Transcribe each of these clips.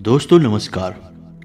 दोस्तों नमस्कार।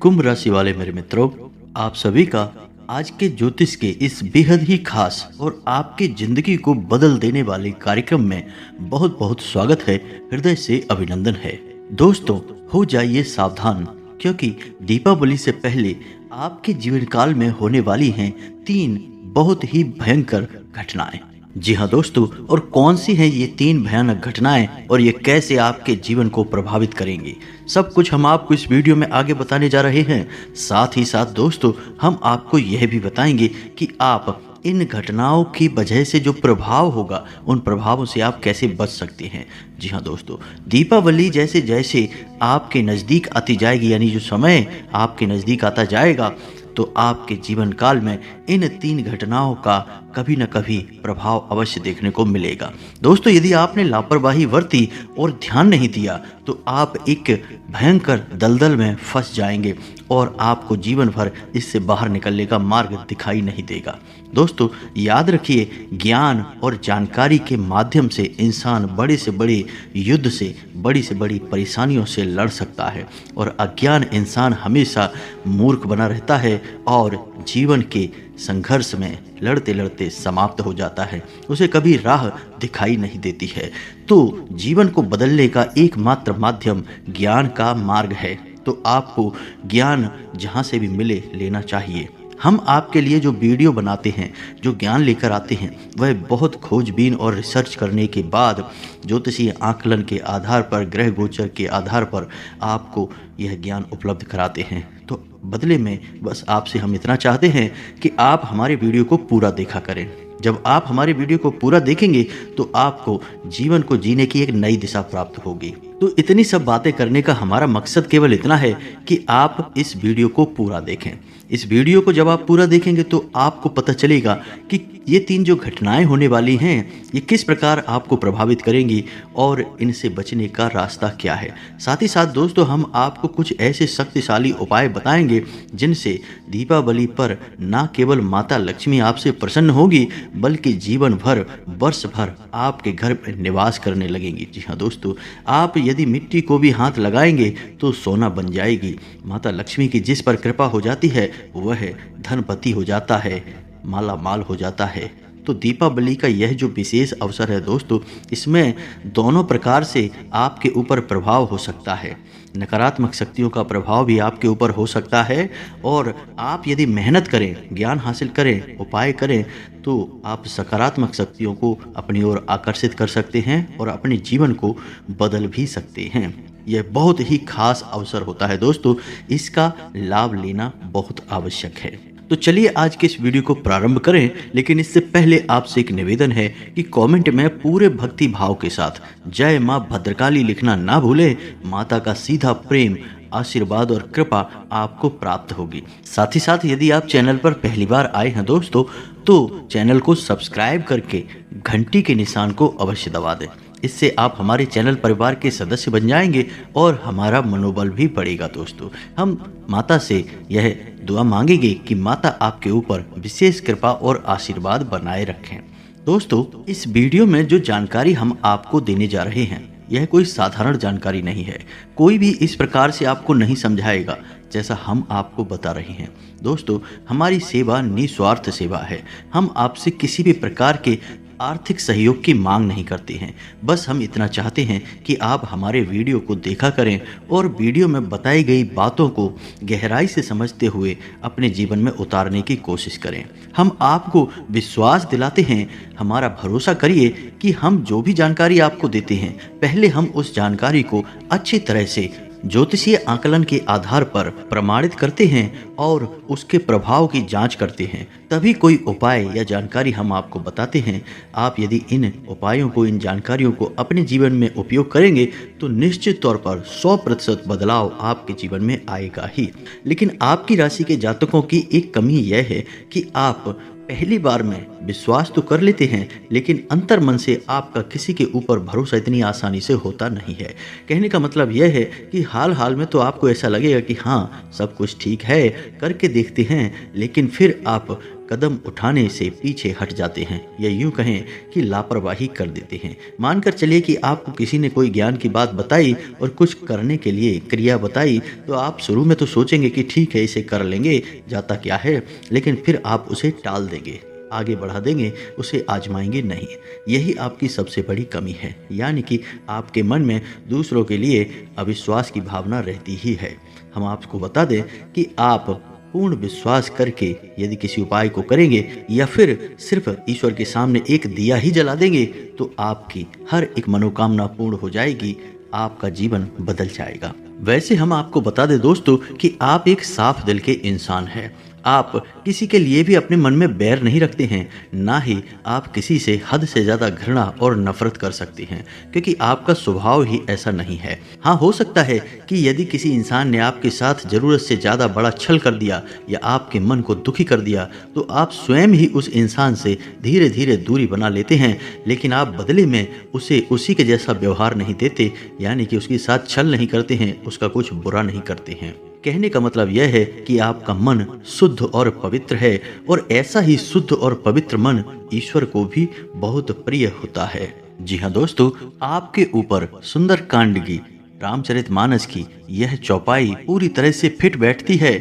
कुंभ राशि वाले मेरे मित्रों, आप सभी का आज के ज्योतिष के इस बेहद ही खास और आपकी जिंदगी को बदल देने वाले कार्यक्रम में बहुत बहुत स्वागत है। हृदय से अभिनंदन है। दोस्तों, हो जाइए सावधान, क्योंकि दीपावली से पहले आपके जीवन काल में होने वाली हैं 3 बहुत ही भयंकर घटनाएं। जी हाँ दोस्तों, और कौन सी हैं ये 3 भयानक घटनाएं और ये कैसे आपके जीवन को प्रभावित करेंगी, सब कुछ हम आपको इस वीडियो में आगे बताने जा रहे हैं। साथ ही साथ दोस्तों, हम आपको यह भी बताएंगे कि आप इन घटनाओं की वजह से जो प्रभाव होगा, उन प्रभावों से आप कैसे बच सकते हैं। जी हाँ दोस्तों, दीपावली जैसे जैसे आपके नज़दीक आती जाएगी, यानी जो समय आपके नज़दीक आता जाएगा, तो आपके जीवन काल में इन 3 घटनाओं का कभी न कभी प्रभाव अवश्य देखने को मिलेगा। दोस्तों, यदि आपने लापरवाही बरती और ध्यान नहीं दिया तो आप एक भयंकर दलदल में फंस जाएंगे और आपको जीवन भर इससे बाहर निकलने का मार्ग दिखाई नहीं देगा। दोस्तों, याद रखिए, ज्ञान और जानकारी के माध्यम से इंसान बड़े से बड़े युद्ध से बड़ी परेशानियों से लड़ सकता है, और अज्ञान इंसान हमेशा मूर्ख बना रहता है और जीवन के संघर्ष में लड़ते लड़ते समाप्त हो जाता है। उसे कभी राह दिखाई नहीं देती है। तो जीवन को बदलने का एकमात्र माध्यम ज्ञान का मार्ग है। तो आपको ज्ञान जहाँ से भी मिले लेना चाहिए। हम आपके लिए जो वीडियो बनाते हैं, जो ज्ञान लेकर आते हैं, वह बहुत खोजबीन और रिसर्च करने के बाद ज्योतिषीय आकलन के आधार पर, ग्रह गोचर के आधार पर आपको यह ज्ञान उपलब्ध कराते हैं। तो बदले में बस आपसे हम इतना चाहते हैं कि आप हमारे वीडियो को पूरा देखा करें। जब आप हमारे वीडियो को पूरा देखेंगे तो आपको जीवन को जीने की एक नई दिशा प्राप्त होगी। तो इतनी सब बातें करने का हमारा मकसद केवल इतना है कि आप इस वीडियो को पूरा देखें। इस वीडियो को जब आप पूरा देखेंगे तो आपको पता चलेगा कि ये 3 जो घटनाएं होने वाली हैं, ये किस प्रकार आपको प्रभावित करेंगी और इनसे बचने का रास्ता क्या है। साथ ही साथ दोस्तों, हम आपको कुछ ऐसे शक्तिशाली उपाय बताएंगे जिनसे दीपावली पर न केवल माता लक्ष्मी आपसे प्रसन्न होगी, बल्कि जीवन भर, वर्ष भर आपके घर में निवास करने लगेंगी। जी हाँ दोस्तों, आप यदि मिट्टी को भी हाथ लगाएंगे तो सोना बन जाएगी। माता लक्ष्मी की जिस पर कृपा हो जाती है वह धनपति हो जाता है, माला माल हो जाता है। तो दीपावली का यह जो विशेष अवसर है दोस्तों, इसमें दोनों प्रकार से आपके ऊपर प्रभाव हो सकता है। नकारात्मक शक्तियों का प्रभाव भी आपके ऊपर हो सकता है, और आप यदि मेहनत करें, ज्ञान हासिल करें, उपाय करें, तो आप सकारात्मक शक्तियों को अपनी ओर आकर्षित कर सकते हैं और अपने जीवन को बदल भी सकते हैं। यह बहुत ही खास अवसर होता है दोस्तों, इसका लाभ लेना बहुत आवश्यक है। तो चलिए आज के इस वीडियो को प्रारंभ करें, लेकिन इससे पहले आपसे एक निवेदन है कि कमेंट में पूरे भक्ति भाव के साथ जय मां भद्रकाली लिखना ना भूलें। माता का सीधा प्रेम, आशीर्वाद और कृपा आपको प्राप्त होगी। साथ ही साथ यदि आप चैनल पर पहली बार आए हैं दोस्तों, तो चैनल को सब्सक्राइब करके घंटी के निशान को अवश्य दबा दें। इससे आप हमारे चैनल परिवार के सदस्य बन जाएंगे और हमारा मनोबल भी बढ़ेगा। दोस्तों, हम माता से यह दुआ मांगेंगे कि माता आपके ऊपर विशेष कृपा और आशीर्वाद बनाए रखें। दोस्तों, इस वीडियो में जो जानकारी हम आपको देने जा रहे हैं, यह कोई साधारण जानकारी नहीं है। कोई भी इस प्रकार से आपको नहीं समझाएगा जैसा हम आपको बता रहे हैं। दोस्तों, हमारी सेवा निस्वार्थ सेवा है। हम आपसे किसी भी प्रकार के आर्थिक सहयोग की मांग नहीं करते हैं। बस हम इतना चाहते हैं कि आप हमारे वीडियो को देखा करें और वीडियो में बताई गई बातों को गहराई से समझते हुए अपने जीवन में उतारने की कोशिश करें। हम आपको विश्वास दिलाते हैं, हमारा भरोसा करिए कि हम जो भी जानकारी आपको देते हैं, पहले हम उस जानकारी को अच्छी तरह से ज्योतिषीय आकलन के आधार पर प्रमाणित करते हैं और उसके प्रभाव की जांच करते हैं, तभी कोई उपाय या जानकारी हम आपको बताते हैं। आप यदि इन उपायों को, इन जानकारियों को अपने जीवन में उपयोग करेंगे तो निश्चित तौर पर 100% बदलाव आपके जीवन में आएगा ही। लेकिन आपकी राशि के जातकों की एक कमी यह है कि आप पहली बार में विश्वास तो कर लेते हैं, लेकिन अंतर मन से आपका किसी के ऊपर भरोसा इतनी आसानी से होता नहीं है। कहने का मतलब यह है कि हाल हाल में तो आपको ऐसा लगेगा कि हाँ, सब कुछ ठीक है, करके देखते हैं, लेकिन फिर आप कदम उठाने से पीछे हट जाते हैं या यूं कहें कि लापरवाही कर देते हैं। मानकर चलिए कि आपको किसी ने कोई ज्ञान की बात बताई और कुछ करने के लिए क्रिया बताई, तो आप शुरू में तो सोचेंगे कि ठीक है, इसे कर लेंगे, जाता क्या है, लेकिन फिर आप उसे टाल देंगे, आगे बढ़ा देंगे, उसे आजमाएंगे नहीं। यही आपकी सबसे बड़ी कमी है, यानी कि आपके मन में दूसरों के लिए अविश्वास की भावना रहती ही है। हम आपको बता दें कि आप पूर्ण विश्वास करके यदि किसी उपाय को करेंगे या फिर सिर्फ ईश्वर के सामने एक दिया ही जला देंगे, तो आपकी हर एक मनोकामना पूर्ण हो जाएगी, आपका जीवन बदल जाएगा। वैसे हम आपको बता दें दोस्तों कि आप एक साफ दिल के इंसान हैं। आप किसी के लिए भी अपने मन में बैर नहीं रखते हैं, ना ही आप किसी से हद से ज़्यादा घृणा और नफरत कर सकते हैं, क्योंकि आपका स्वभाव ही ऐसा नहीं है। हाँ, हो सकता है कि यदि किसी इंसान ने आपके साथ ज़रूरत से ज़्यादा बड़ा छल कर दिया या आपके मन को दुखी कर दिया, तो आप स्वयं ही उस इंसान से धीरे धीरे दूरी बना लेते हैं, लेकिन आप बदले में उसे उसी के जैसा व्यवहार नहीं देते, यानी कि उसके साथ छल नहीं करते हैं, उसका कुछ बुरा नहीं करते हैं। कहने का मतलब यह है कि आपका मन शुद्ध और पवित्र है, और ऐसा ही शुद्ध और पवित्र मन ईश्वर को भी बहुत प्रिय होता है। जी हाँ दोस्तों, आपके ऊपर सुंदर कांड की रामचरितमानस की यह चौपाई पूरी तरह से फिट बैठती है।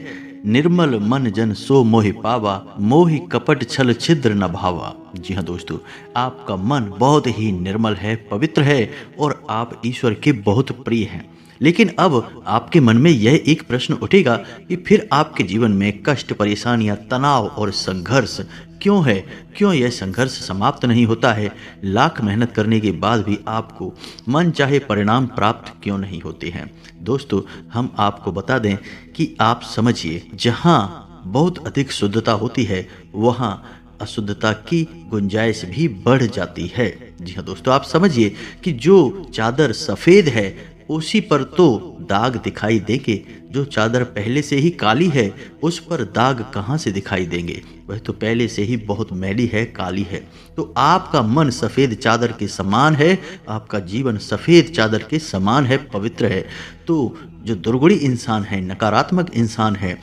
निर्मल मन जन सो मोहि पावा, मोहि कपट छल छिद्र न भावा। जी हाँ दोस्तों, आपका मन बहुत ही निर्मल है, पवित्र है, और आप ईश्वर के बहुत प्रिय हैं। लेकिन अब आपके मन में यह एक प्रश्न उठेगा कि फिर आपके जीवन में कष्ट, परेशानियां, तनाव और संघर्ष क्यों है? क्यों यह संघर्ष समाप्त नहीं होता है? लाख मेहनत करने के बाद भी आपको मन चाहे परिणाम प्राप्त क्यों नहीं होते हैं? दोस्तों, हम आपको बता दें कि आप समझिए, जहाँ बहुत अधिक शुद्धता होती है वहाँ अशुद्धता की गुंजाइश भी बढ़ जाती है। जी हाँ दोस्तों, आप समझिए कि जो चादर सफ़ेद है उसी पर तो दाग दिखाई देंगे, जो चादर पहले से ही काली है उस पर दाग कहाँ से दिखाई देंगे? वह तो पहले से ही बहुत मैली है, काली है। तो आपका मन सफ़ेद चादर के समान है, आपका जीवन सफ़ेद चादर के समान है, पवित्र है। तो जो दुर्गुणी इंसान है, नकारात्मक इंसान है,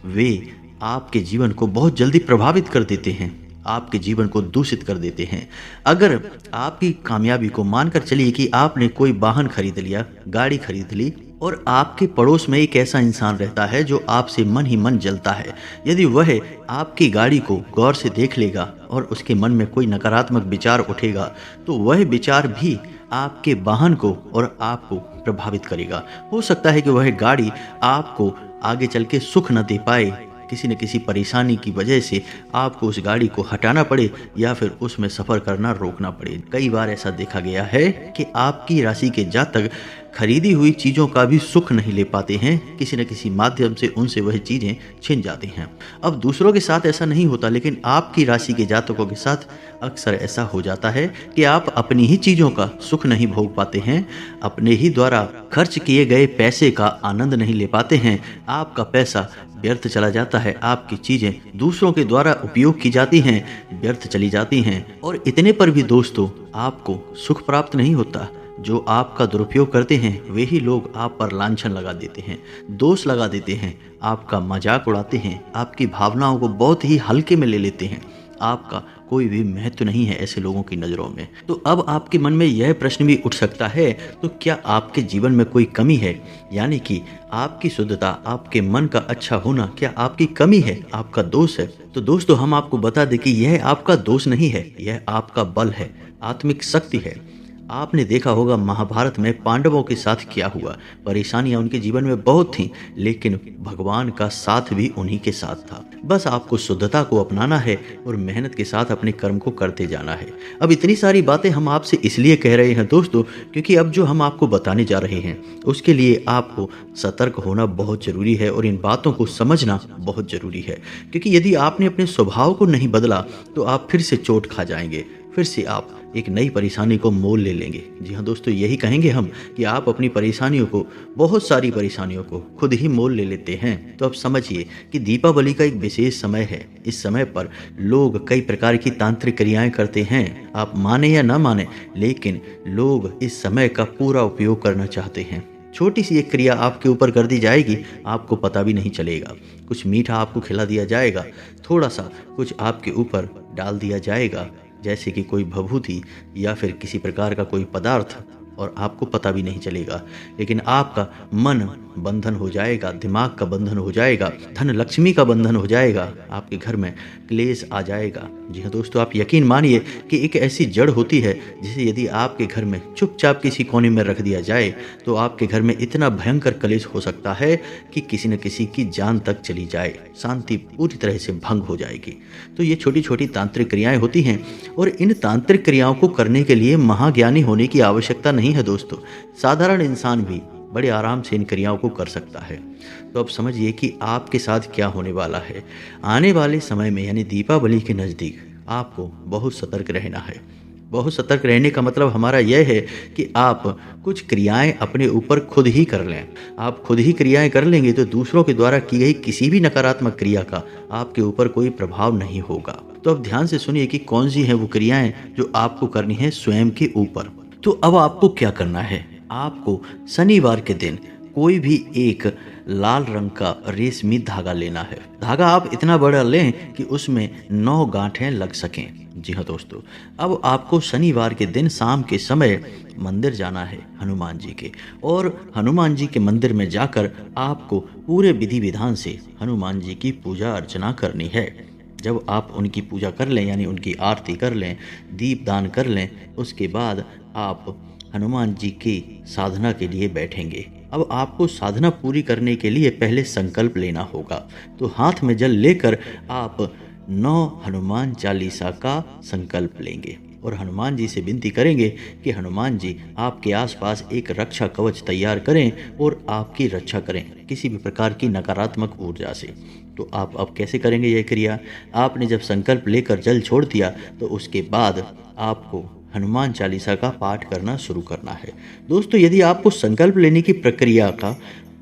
वे आपके जीवन को बहुत जल्दी प्रभावित कर देते हैं, आपके जीवन को दूषित कर देते हैं। अगर आपकी कामयाबी को मानकर चलिए कि आपने कोई वाहन खरीद लिया, गाड़ी खरीद ली, और आपके पड़ोस में एक ऐसा इंसान रहता है जो आपसे मन ही मन जलता है। यदि वह आपकी गाड़ी को गौर से देख लेगा और उसके मन में कोई नकारात्मक विचार उठेगा, तो वह विचार भी आपके वाहन को और आपको प्रभावित करेगा। हो सकता है कि वह गाड़ी आपको आगे चल के सुख न दे पाए, किसी न किसी परेशानी की वजह से आपको उस गाड़ी को हटाना पड़े या फिर उसमें सफ़र करना रोकना पड़े। कई बार ऐसा देखा गया है कि आपकी राशि के जातक खरीदी हुई चीज़ों का भी सुख नहीं ले पाते हैं, किसी न किसी माध्यम से उनसे वह चीज़ें छिन जाती हैं। अब दूसरों के साथ ऐसा नहीं होता, लेकिन आपकी राशि के जातकों के साथ अक्सर ऐसा हो जाता है कि आप अपनी ही चीज़ों का सुख नहीं भोग पाते हैं, अपने ही द्वारा खर्च किए गए पैसे का आनंद नहीं ले पाते हैं, आपका पैसा व्यर्थ चला जाता है, आपकी चीज़ें दूसरों के द्वारा उपयोग की जाती हैं, व्यर्थ चली जाती हैं। और इतने पर भी दोस्तों, आपको सुख प्राप्त नहीं होता। जो आपका दुरुपयोग करते हैं वे ही लोग आप पर लांछन लगा देते हैं, दोष लगा देते हैं, आपका मजाक उड़ाते हैं, आपकी भावनाओं को बहुत ही हल्के में ले लेते हैं। आपका कोई भी महत्व नहीं है ऐसे लोगों की नज़रों में। तो अब आपके मन में यह प्रश्न भी उठ सकता है, तो क्या आपके जीवन में कोई कमी है? यानी कि आपकी शुद्धता, आपके मन का अच्छा होना क्या आपकी कमी है, आपका दोष है? तो दोस्तों, हम आपको बता दें कि यह आपका दोष नहीं है, यह आपका बल है, आत्मिक शक्ति है। आपने देखा होगा महाभारत में पांडवों के साथ क्या हुआ। परेशानियां उनके जीवन में बहुत थीं, लेकिन भगवान का साथ भी उन्हीं के साथ था। बस आपको शुद्धता को अपनाना है और मेहनत के साथ अपने कर्म को करते जाना है। अब इतनी सारी बातें हम आपसे इसलिए कह रहे हैं दोस्तों, क्योंकि अब जो हम आपको बताने जा रहे हैं उसके लिए आपको सतर्क होना बहुत ज़रूरी है और इन बातों को समझना बहुत ज़रूरी है। क्योंकि यदि आपने अपने स्वभाव को नहीं बदला तो आप फिर से चोट खा जाएंगे, फिर से आप एक नई परेशानी को मोल ले लेंगे। जी हाँ दोस्तों, यही कहेंगे हम कि आप अपनी परेशानियों को, बहुत सारी परेशानियों को खुद ही मोल ले लेते हैं। तो अब समझिए कि दीपावली का एक विशेष समय है। इस समय पर लोग कई प्रकार की तांत्रिक क्रियाएं करते हैं, आप माने या ना माने, लेकिन लोग इस समय का पूरा उपयोग करना चाहते हैं। छोटी सी एक क्रिया आपके ऊपर कर दी जाएगी, आपको पता भी नहीं चलेगा। कुछ मीठा आपको खिला दिया जाएगा, थोड़ा सा कुछ आपके ऊपर डाल दिया जाएगा, जैसे कि कोई भभूति या फिर किसी प्रकार का कोई पदार्थ, और आपको पता भी नहीं चलेगा। लेकिन आपका मन बंधन हो जाएगा, दिमाग का बंधन हो जाएगा, धन लक्ष्मी का बंधन हो जाएगा, आपके घर में क्लेश आ जाएगा। जी हाँ दोस्तों, आप यकीन मानिए कि एक ऐसी जड़ होती है जिसे यदि आपके घर में चुपचाप किसी कोने में रख दिया जाए तो आपके घर में इतना भयंकर क्लेश हो सकता है कि किसी न किसी की जान तक चली जाए, शांति पूरी तरह से भंग हो जाएगी। तो ये छोटी छोटी तांत्रिक क्रियाएं होती हैं और इन तांत्रिक क्रियाओं को करने के लिए महाज्ञानी होने की आवश्यकता नहीं है दोस्तों। साधारण इंसान भी बड़े आराम से इन क्रियाओं को कर सकता है। तो अब समझिए कि आपके साथ क्या होने वाला है। आने वाले समय में यानी दीपावली के नज़दीक आपको बहुत सतर्क रहना है। बहुत सतर्क रहने का मतलब हमारा यह है कि आप कुछ क्रियाएं अपने ऊपर खुद ही कर लें। आप खुद ही क्रियाएं कर लेंगे तो दूसरों के द्वारा की गई किसी भी नकारात्मक क्रिया का आपके ऊपर कोई प्रभाव नहीं होगा। तो अब ध्यान से सुनिए कि कौन सी है वो क्रियाएं जो आपको करनी है स्वयं के ऊपर। तो अब आपको क्या करना है, आपको शनिवार के दिन कोई भी एक लाल रंग का रेशमी धागा लेना है। धागा आप इतना बड़ा लें कि उसमें 9 गांठें लग सकें। जी हाँ दोस्तों, अब आपको शनिवार के दिन शाम के समय मंदिर जाना है हनुमान जी के, और हनुमान जी के मंदिर में जाकर आपको पूरे विधि विधान से हनुमान जी की पूजा अर्चना करनी है। जब आप उनकी पूजा कर लें यानी उनकी आरती कर लें, दीप दान कर लें, उसके बाद आप हनुमान जी की साधना के लिए बैठेंगे। अब आपको साधना पूरी करने के लिए पहले संकल्प लेना होगा। तो हाथ में जल लेकर आप 9 हनुमान चालीसा का संकल्प लेंगे और हनुमान जी से विनती करेंगे कि हनुमान जी आपके आसपास एक रक्षा कवच तैयार करें और आपकी रक्षा करें किसी भी प्रकार की नकारात्मक ऊर्जा से। तो आप अब कैसे करेंगे यह क्रिया? आपने जब संकल्प लेकर जल छोड़ दिया तो उसके बाद आपको हनुमान चालीसा का पाठ करना शुरू करना है। दोस्तों, यदि आपको संकल्प लेने की प्रक्रिया का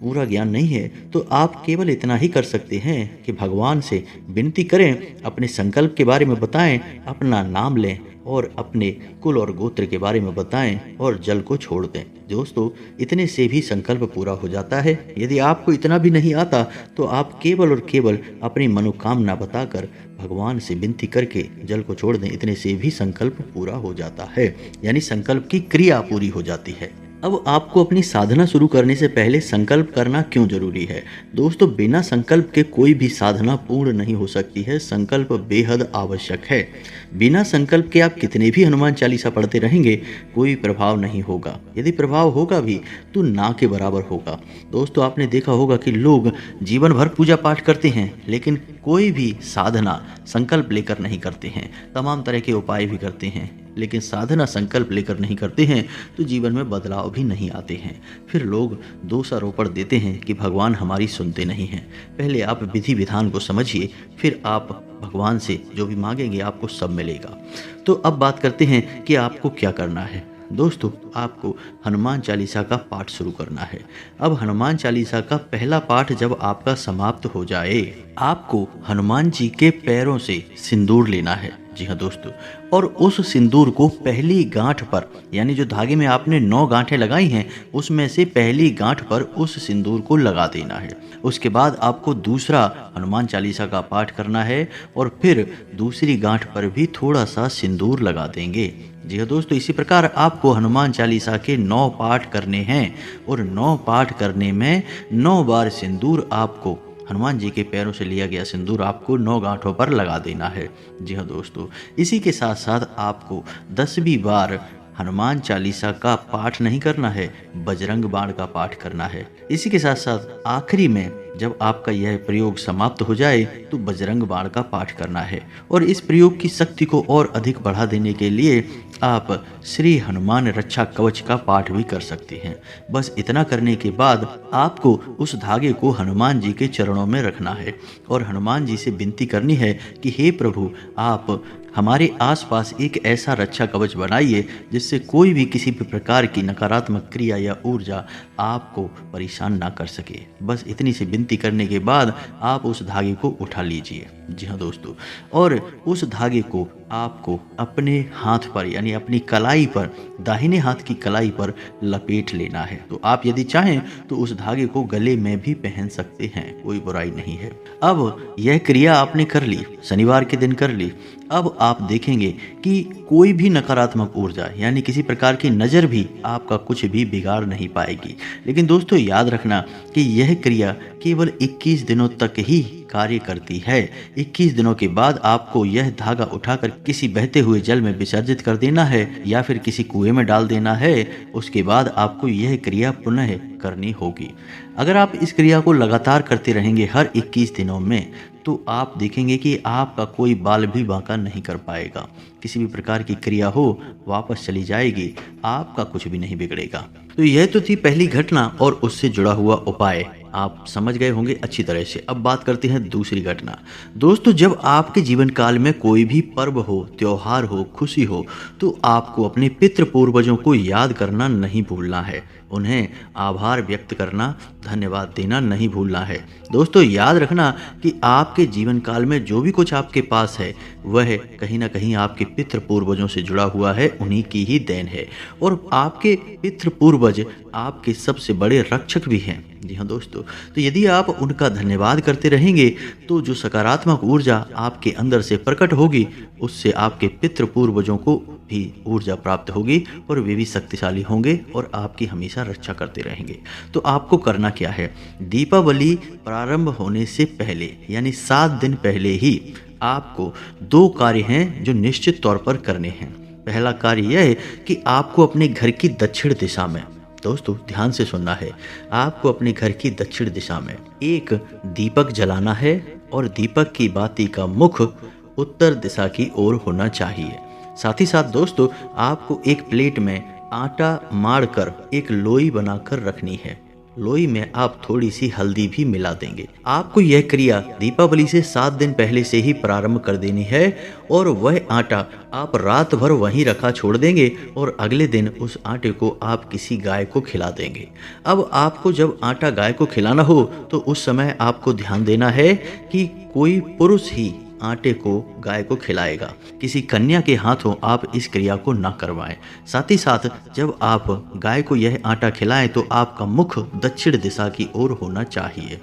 पूरा ज्ञान नहीं है तो आप केवल इतना ही कर सकते हैं कि भगवान से विनती करें, अपने संकल्प के बारे में बताएं, अपना नाम लें और अपने कुल और गोत्र के बारे में बताएं और जल को छोड़ दें। दोस्तों, इतने से भी संकल्प पूरा हो जाता है। यदि आपको इतना भी नहीं आता तो आप केवल और केवल अपनी मनोकामना बताकर भगवान से विनती करके जल को छोड़ दें, इतने से भी संकल्प पूरा हो जाता है, यानी संकल्प की क्रिया पूरी हो जाती है। अब आपको अपनी साधना शुरू करने से पहले संकल्प करना क्यों जरूरी है? दोस्तों, बिना संकल्प के कोई भी साधना पूर्ण नहीं हो सकती है। संकल्प बेहद आवश्यक है। बिना संकल्प के आप कितने भी हनुमान चालीसा पढ़ते रहेंगे, कोई प्रभाव नहीं होगा। यदि प्रभाव होगा भी तो ना के बराबर होगा। दोस्तों, आपने देखा होगा कि लोग जीवन भर पूजा पाठ करते हैं लेकिन कोई भी साधना संकल्प लेकर नहीं करते हैं। तमाम तरह के उपाय भी करते हैं लेकिन साधना संकल्प लेकर नहीं करते हैं तो जीवन में बदलाव भी नहीं आते हैं। फिर लोग दोषारोपण देते हैं कि भगवान हमारी सुनते नहीं हैं। पहले आप विधि विधान को समझिए, फिर आप भगवान से जो भी मांगेंगे आपको सब मिलेगा। तो अब बात करते हैं कि आपको क्या करना है। दोस्तों, आपको हनुमान चालीसा का पाठ शुरू करना है। अब हनुमान चालीसा का पहला पाठ जब आपका समाप्त हो जाए, आपको हनुमान जी के पैरों से सिंदूर लेना है। जी हाँ दोस्तों, और उस सिंदूर को पहली गांठ पर, यानी जो धागे में आपने 9 गांठें लगाई हैं उसमें से पहली गांठ पर उस सिंदूर को लगा देना है। उसके बाद आपको दूसरा हनुमान चालीसा का पाठ करना है और फिर दूसरी गांठ पर भी थोड़ा सा सिंदूर लगा देंगे। जी हाँ दोस्तों, इसी प्रकार आपको हनुमान चालीसा के 9 पाठ करने हैं और 9 पाठ करने में 9 बार सिंदूर आपको, हनुमान जी के पैरों से लिया गया सिंदूर आपको 9 गांठों पर लगा देना है। जी हाँ दोस्तों, इसी के साथ साथ आपको 10वीं बार हनुमान चालीसा का पाठ नहीं करना है, बजरंग बाण का पाठ करना है। इसी के साथ साथ आखिरी में जब आपका यह प्रयोग समाप्त हो जाए तो बजरंग बाण का पाठ करना है। और इस प्रयोग की शक्ति को और अधिक बढ़ा देने के लिए आप श्री हनुमान रक्षा कवच का पाठ भी कर सकते हैं। बस इतना करने के बाद आपको उस धागे को हनुमान जी के चरणों में रखना है और हनुमान जी से विनती करनी है कि हे प्रभु, आप हमारे आसपास एक ऐसा रक्षा कवच बनाइए जिससे कोई भी किसी भी प्रकार की नकारात्मक क्रिया या ऊर्जा आपको परेशान ना कर सके। बस इतनी सी विनती करने के बाद आप उस धागे को उठा लीजिए। जी हाँ दोस्तों, और उस धागे को आपको अपने हाथ पर यानी अपनी कलाई पर, दाहिने हाथ की कलाई पर लपेट लेना है। तो आप यदि चाहें तो उस धागे को गले में भी पहन सकते हैं, कोई बुराई नहीं है। अब यह क्रिया आपने कर ली, शनिवार के दिन कर ली। अब आप देखेंगे कि कोई भी नकारात्मक ऊर्जा यानी किसी प्रकार की नज़र भी आपका कुछ भी बिगाड़ नहीं पाएगी। लेकिन दोस्तों याद रखना कि यह क्रिया केवल 21 दिनों तक ही कार्य करती है। 21 दिनों के बाद आपको यह धागा उठाकर किसी बहते हुए जल में विसर्जित कर देना है या फिर किसी कुएं में डाल देना है। उसके बाद आपको यह क्रिया पुनः करनी होगी। अगर आप इस क्रिया को लगातार करते रहेंगे हर 21 दिनों में, तो आप देखेंगे कि आपका कोई बाल भी बांका नहीं कर पाएगा। किसी भी प्रकार की क्रिया हो वापस चली जाएगी, आपका कुछ भी नहीं बिगड़ेगा। तो यह तो थी पहली घटना और उससे जुड़ा हुआ उपाय, आप समझ गए होंगे अच्छी तरह से। अब बात करते हैं दूसरी घटना। दोस्तों जब आपके जीवन काल में कोई भी पर्व हो, त्योहार हो, खुशी हो, तो आपको अपने पितृ पूर्वजों को याद करना नहीं भूलना है। उन्हें आभार व्यक्त करना, धन्यवाद देना नहीं भूलना है। दोस्तों याद रखना कि आपके जीवन काल में जो भी कुछ आपके पास है वह कहीं ना कहीं आपके पितृ पूर्वजों से जुड़ा हुआ है, उन्हीं की ही देन है। और आपके पितृ पूर्वज आपके सबसे बड़े रक्षक भी हैं। जी हाँ दोस्तों, तो यदि आप उनका धन्यवाद करते रहेंगे तो जो सकारात्मक ऊर्जा आपके अंदर से प्रकट होगी उससे आपके पितृ पूर्वजों को भी ऊर्जा प्राप्त होगी और वे भी शक्तिशाली होंगे और आपकी हमेशा रक्षा करते रहेंगे। तो आपको करना क्या है, दीपावली प्रारंभ होने से पहले यानी 7 दिन पहले ही आपको 2 कार्य हैं जो निश्चित तौर पर करने हैं। पहला कार्य यह है कि आपको अपने घर की दक्षिण दिशा में, दोस्तों ध्यान से सुनना है, आपको अपने घर की दक्षिण दिशा में एक दीपक जलाना है और दीपक की बाती का मुख उत्तर दिशा की ओर होना चाहिए। साथ ही साथ दोस्तों आपको एक प्लेट में आटा माड़कर एक लोई बनाकर रखनी है। लोई में आप थोड़ी सी हल्दी भी मिला देंगे। आपको यह क्रिया दीपावली से 7 दिन पहले से ही प्रारंभ कर देनी है और वह आटा आप रात भर वहीं रखा छोड़ देंगे और अगले दिन उस आटे को आप किसी गाय को खिला देंगे। अब आपको जब आटा गाय को खिलाना हो तो उस समय आपको ध्यान देना है कि कोई पुरुष ही आटे को गाय को खिलाएगा, किसी कन्या के हाथों आप इस क्रिया को ना करवाएं। साथ ही साथ जब आप गाय को यह आटा खिलाएं तो आपका मुख दक्षिण दिशा की ओर होना चाहिए।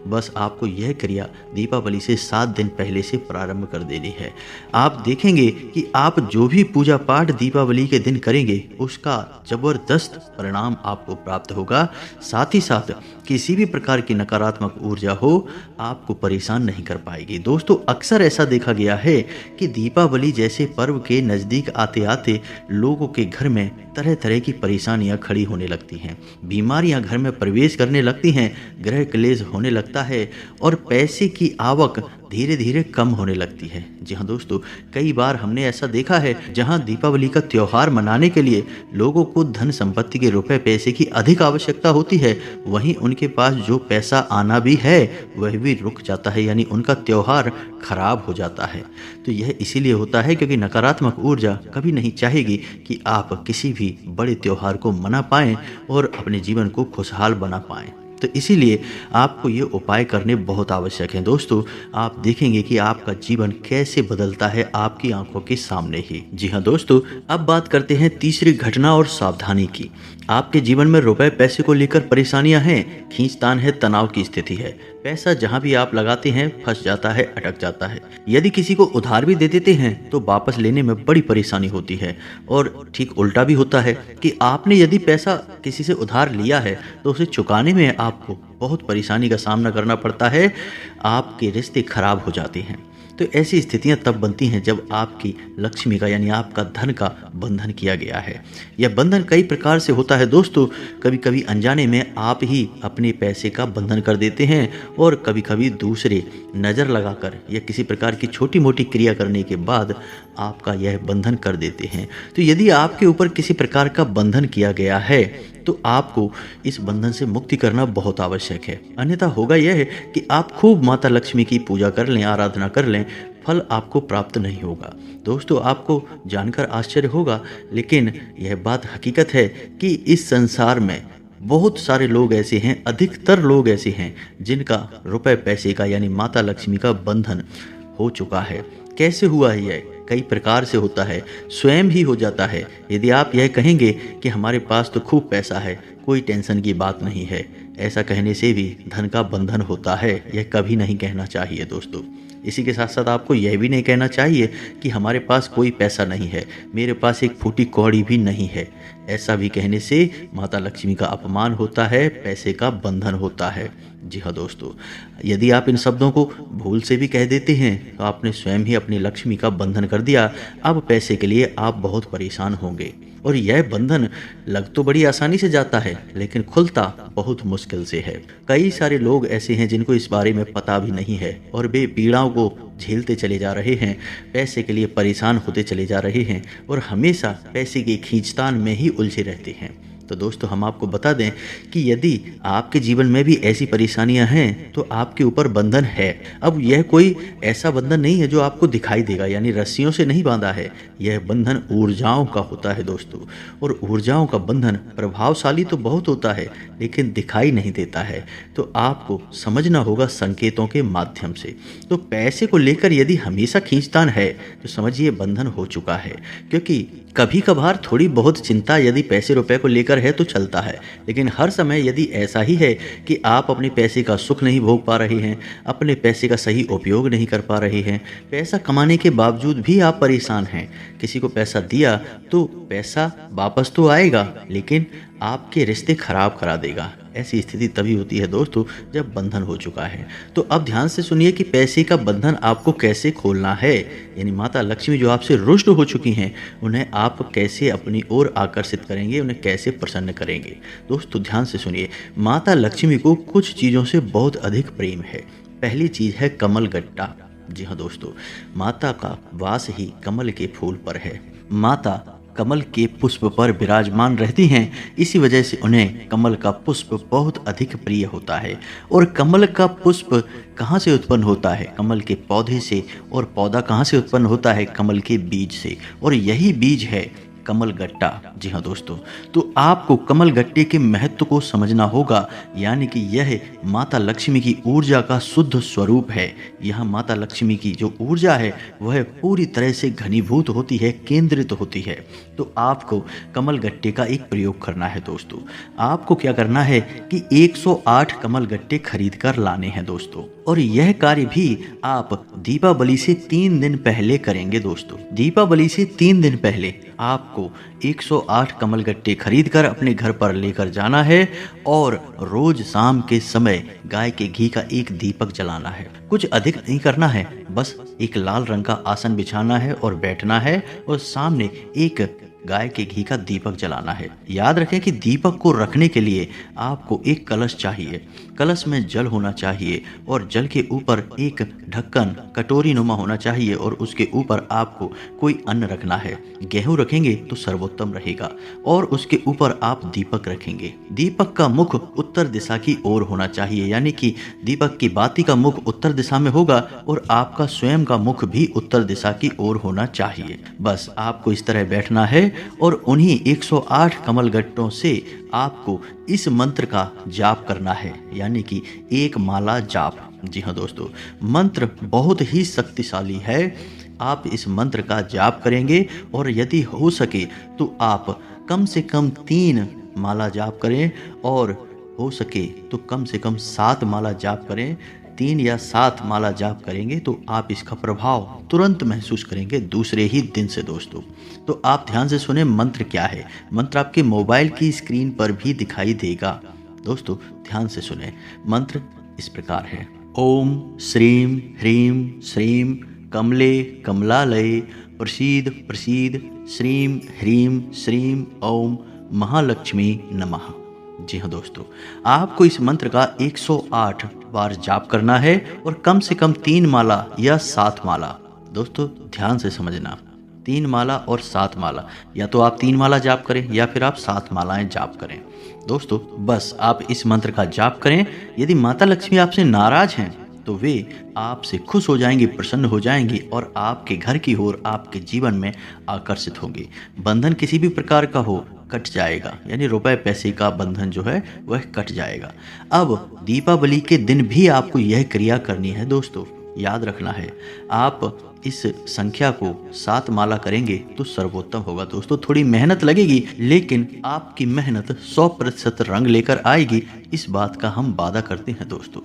बस आपको यह क्रिया दीपावली से 7 दिन पहले से प्रारंभ कर देनी है। आप देखेंगे कि आप जो भी पूजा पाठ दीपावली के दिन करेंगे उसका जबरदस्त परिणाम आपको प्राप्त होगा। साथ ही साथ किसी भी प्रकार की नकारात्मक ऊर्जा हो आपको परेशान नहीं कर पाएगी। दोस्तों अक्सर ऐसा देखा गया है कि दीपावली जैसे पर्व के नज़दीक आते आते लोगों के घर में तरह तरह की परेशानियां खड़ी होने लगती हैं, बीमारियां घर में प्रवेश करने लगती हैं, गृह क्लेश होने लगता है और पैसे की आवक धीरे धीरे कम होने लगती है। जी हाँ दोस्तों, कई बार हमने ऐसा देखा है जहां दीपावली का त्योहार मनाने के लिए लोगों को धन संपत्ति के रुपए पैसे की अधिक आवश्यकता होती है, वहीं उनके पास जो पैसा आना भी है वह भी रुक जाता है, यानी उनका त्योहार खराब हो जाता है। तो यह इसीलिए होता है क्योंकि नकारात्मक ऊर्जा कभी नहीं चाहेगी कि आप किसी भी बड़े त्योहार को मना पाएं और अपने जीवन को खुशहाल बना पाएं। तो इसीलिए आपको ये उपाय करने बहुत आवश्यक हैं। दोस्तों आप देखेंगे कि आपका जीवन कैसे बदलता है आपकी आंखों के सामने ही। जी हाँ दोस्तों, अब बात करते हैं तीसरी घटना और सावधानी की। आपके जीवन में रुपए पैसे को लेकर परेशानियां हैं, खींचतान है, तनाव की स्थिति है, पैसा जहां भी आप लगाते हैं फंस जाता है, अटक जाता है। यदि किसी को उधार भी दे देते हैं तो वापस लेने में बड़ी परेशानी होती है। और ठीक उल्टा भी होता है कि आपने यदि पैसा किसी से उधार लिया है तो उसे चुकाने में आपको बहुत परेशानी का सामना करना पड़ता है, आपके रिश्ते खराब हो जाते हैं। तो ऐसी स्थितियां तब बनती हैं जब आपकी लक्ष्मी का यानी आपका धन का बंधन किया गया है। यह बंधन कई प्रकार से होता है दोस्तों, कभी कभी अनजाने में आप ही अपने पैसे का बंधन कर देते हैं और कभी कभी दूसरे नज़र लगाकर या किसी प्रकार की छोटी मोटी क्रिया करने के बाद आपका यह बंधन कर देते हैं। तो यदि आपके ऊपर किसी प्रकार का बंधन किया गया है तो आपको इस बंधन से मुक्ति करना बहुत आवश्यक है। अन्यथा होगा यह है कि आप खूब माता लक्ष्मी की पूजा कर लें, आराधना कर लें, फल आपको प्राप्त नहीं होगा। दोस्तों आपको जानकर आश्चर्य होगा, लेकिन यह बात हकीकत है कि इस संसार में बहुत सारे लोग ऐसे हैं, अधिकतर लोग ऐसे हैं जिनका रुपए पैसे का यानी माता लक्ष्मी का बंधन हो चुका है। कैसे हुआ है यह? कई प्रकार से होता है, स्वयं ही हो जाता है। यदि आप यह कहेंगे कि हमारे पास तो खूब पैसा है, कोई टेंशन की बात नहीं है, ऐसा कहने से भी धन का बंधन होता है, यह कभी नहीं कहना चाहिए दोस्तों। इसी के साथ साथ आपको यह भी नहीं कहना चाहिए कि हमारे पास कोई पैसा नहीं है, मेरे पास एक फूटी कौड़ी भी नहीं है। ऐसा भी कहने से माता लक्ष्मी का अपमान होता है, पैसे का बंधन होता है। जी हाँ दोस्तों, यदि आप इन शब्दों को भूल से भी कह देते हैं तो आपने स्वयं ही अपनी लक्ष्मी का बंधन कर दिया। अब पैसे के लिए आप बहुत परेशान होंगे और यह बंधन लग तो बड़ी आसानी से जाता है लेकिन खुलता बहुत मुश्किल से है। कई सारे लोग ऐसे हैं जिनको इस बारे में पता भी नहीं है और वे पीड़ाओं को झेलते चले जा रहे हैं, पैसे के लिए परेशान होते चले जा रहे हैं और हमेशा पैसे की खींचतान में ही उलझे रहते हैं। तो दोस्तों, हम आपको बता दें कि यदि आपके जीवन में भी ऐसी परेशानियां हैं तो आपके ऊपर बंधन है। अब यह कोई ऐसा बंधन नहीं है जो आपको दिखाई देगा, यानी रस्सियों से नहीं बांधा है। यह बंधन ऊर्जाओं का होता है दोस्तों, और ऊर्जाओं का बंधन प्रभावशाली तो बहुत होता है लेकिन दिखाई नहीं देता है। तो आपको समझना होगा संकेतों के माध्यम से। तो पैसे को लेकर यदि हमेशा खींचतान है तो समझिए बंधन हो चुका है, क्योंकि कभी कभार थोड़ी बहुत चिंता यदि पैसे रुपए को लेकर है तो चलता है, लेकिन हर समय यदि ऐसा ही है कि आप अपने पैसे का सुख नहीं भोग पा रहे हैं, अपने पैसे का सही उपयोग नहीं कर पा रहे हैं, पैसा कमाने के बावजूद भी आप परेशान हैं, किसी को पैसा दिया तो पैसा वापस तो आएगा लेकिन आपके रिश्ते खराब करा देगा। ऐसी स्थिति तभी होती है दोस्तों जब बंधन हो चुका है। तो अब ध्यान से सुनिए कि पैसे का बंधन आपको कैसे खोलना है, यानी माता लक्ष्मी जो आपसे रुष्ट हो चुकी हैं उन्हें आप कैसे अपनी ओर आकर्षित करेंगे, उन्हें कैसे प्रसन्न करेंगे। दोस्तों ध्यान से सुनिए, माता लक्ष्मी को कुछ चीज़ों से बहुत अधिक प्रेम है। पहली चीज़ है कमल गट्टा। जी हाँ दोस्तों, माता का वास ही कमल के फूल पर है। माता कमल के पुष्प पर विराजमान रहती हैं, इसी वजह से उन्हें कमल का पुष्प बहुत अधिक प्रिय होता है। और कमल का पुष्प कहाँ से उत्पन्न होता है? कमल के पौधे से। और पौधा कहाँ से उत्पन्न होता है? कमल के बीज से। और यही बीज है कमल गट्टा। जी हाँ दोस्तों, तो आपको कमल गट्टे के महत्व को समझना होगा, यानी कि यह माता लक्ष्मी की ऊर्जा का शुद्ध स्वरूप है। यह माता लक्ष्मी की जो ऊर्जा है वह पूरी तरह से घनीभूत होती है, केंद्रित होती है। तो आपको कमल गट्टे का एक प्रयोग करना है दोस्तों। आपको क्या करना है कि 108 कमल गट्टे खरीद कर लाने हैं दोस्तों, और यह कार्य भी आप दीपावली से 3 दिन पहले करेंगे दोस्तों। दीपावली से 3 दिन पहले आपको 108 कमल गट्टे खरीद कर अपने घर पर लेकर जाना है और रोज शाम के समय गाय के घी का एक दीपक जलाना है। कुछ अधिक नहीं करना है, बस एक लाल रंग का आसन बिछाना है और बैठना है और सामने एक गाय के घी का दीपक जलाना है। याद रखें कि दीपक को रखने के लिए आपको एक कलश चाहिए। कलश में जल होना चाहिए और जल के ऊपर एक ढक्कन कटोरी नुमा होना चाहिए और उसके ऊपर आपको कोई अन्न रखना है। गेहूं रखेंगे तो सर्वोत्तम रहेगा। और उसके ऊपर आप दीपक रखेंगे। दीपक का मुख उत्तर दिशा की ओर होना चाहिए, यानी कि दीपक की बाती का मुख उत्तर दिशा में होगा और आपका स्वयं का मुख भी उत्तर दिशा की ओर होना चाहिए। बस आपको इस तरह बैठना है और उन्हीं 108 कमल गट्टों से आपको इस मंत्र का जाप करना है, यानी कि एक माला जाप। जी हाँ दोस्तों, मंत्र बहुत ही शक्तिशाली है। आप इस मंत्र का जाप करेंगे और यदि हो सके तो आप कम से कम 3 माला जाप करें और हो सके तो कम से कम 7 माला जाप करें। 3 या 7 माला जाप करेंगे तो आप इसका प्रभाव तुरंत महसूस करेंगे दूसरे ही दिन से दोस्तों। तो आप ध्यान से सुने मंत्र क्या है। मंत्र आपके मोबाइल की स्क्रीन पर भी दिखाई देगा दोस्तों। ध्यान से सुने, मंत्र इस प्रकार है। ओम श्रीम ह्रीम श्रीम कमले कमलालय प्रसीद प्रसीद श्रीम ह्रीम श्रीम ओम महालक्ष्मी नमः। जी हाँ दोस्तों, आपको इस मंत्र का 108 बार जाप करना है और कम से कम 3 माला या 7 माला। दोस्तों ध्यान से समझना, 3 माला और 7 माला, या तो आप 3 माला जाप करें या फिर आप 7 मालाएं जाप करें। दोस्तों बस आप इस मंत्र का जाप करें। यदि माता लक्ष्मी आपसे नाराज हैं तो वे आपसे खुश हो जाएंगी, प्रसन्न हो जाएंगी और आपके घर की ओर आपके जीवन में आकर्षित होंगी। बंधन किसी भी प्रकार का हो कट जाएगा, यानी रुपए पैसे का बंधन जो है वह कट जाएगा। अब दीपावली के दिन भी आपको यह क्रिया करनी है दोस्तों। याद रखना है, आप इस संख्या को 7 माला करेंगे तो सर्वोत्तम होगा दोस्तों। थोड़ी मेहनत लगेगी, लेकिन आपकी मेहनत 100% रंग लेकर आएगी, इस बात का हम वादा करते हैं दोस्तों।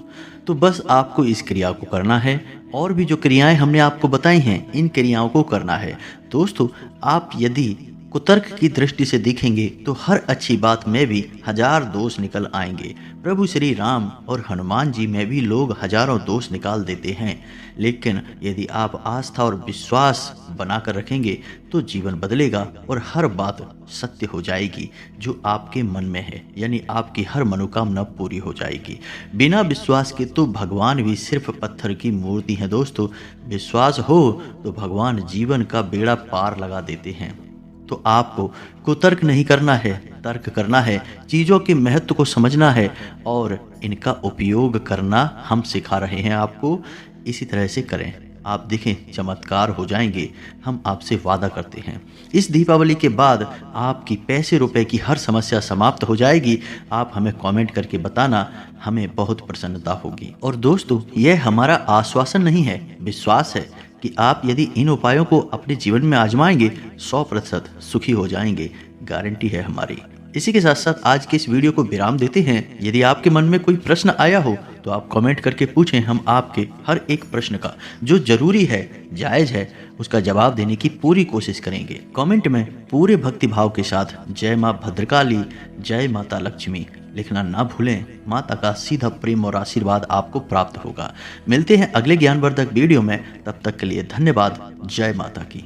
तो बस आपको इस क्रिया को करना है, और भी जो क्रियाएं हमने आपको बताई हैं इन क्रियाओं को करना है दोस्तों। आप यदि कुतर्क की दृष्टि से देखेंगे तो हर अच्छी बात में भी 1000 दोष निकल आएंगे। प्रभु श्री राम और हनुमान जी में भी लोग हजारों दोष निकाल देते हैं, लेकिन यदि आप आस्था और विश्वास बनाकर रखेंगे तो जीवन बदलेगा और हर बात सत्य हो जाएगी जो आपके मन में है, यानी आपकी हर मनोकामना पूरी हो जाएगी। बिना विश्वास के तो भगवान भी सिर्फ पत्थर की मूर्ति है दोस्तों। विश्वास हो तो भगवान जीवन का बेड़ा पार लगा देते हैं। तो आपको कुतर्क नहीं करना है, तर्क करना है, चीज़ों के महत्व को समझना है और इनका उपयोग करना हम सिखा रहे हैं आपको। इसी तरह से करें, आप देखें चमत्कार हो जाएंगे, हम आपसे वादा करते हैं। इस दीपावली के बाद आपकी पैसे रुपए की हर समस्या समाप्त हो जाएगी। आप हमें कमेंट करके बताना, हमें बहुत प्रसन्नता होगी। और दोस्तों, यह हमारा आश्वासन नहीं है, विश्वास है कि आप यदि इन उपायों को अपने जीवन में आजमाएंगे 100% सुखी हो जाएंगे, गारंटी है हमारी। इसी के साथ साथ आज के इस वीडियो को विराम देते हैं। यदि आपके मन में कोई प्रश्न आया हो तो आप कमेंट करके पूछें, हम आपके हर एक प्रश्न का जो जरूरी है, जायज़ है, उसका जवाब देने की पूरी कोशिश करेंगे। कमेंट में पूरे भक्ति भाव के साथ जय माँ भद्रकाली, जय माता लक्ष्मी लिखना ना भूलें। माता का सीधा प्रेम और आशीर्वाद आपको प्राप्त होगा। मिलते हैं अगले ज्ञानवर्धक वीडियो में, तब तक के लिए धन्यवाद। जय माता की।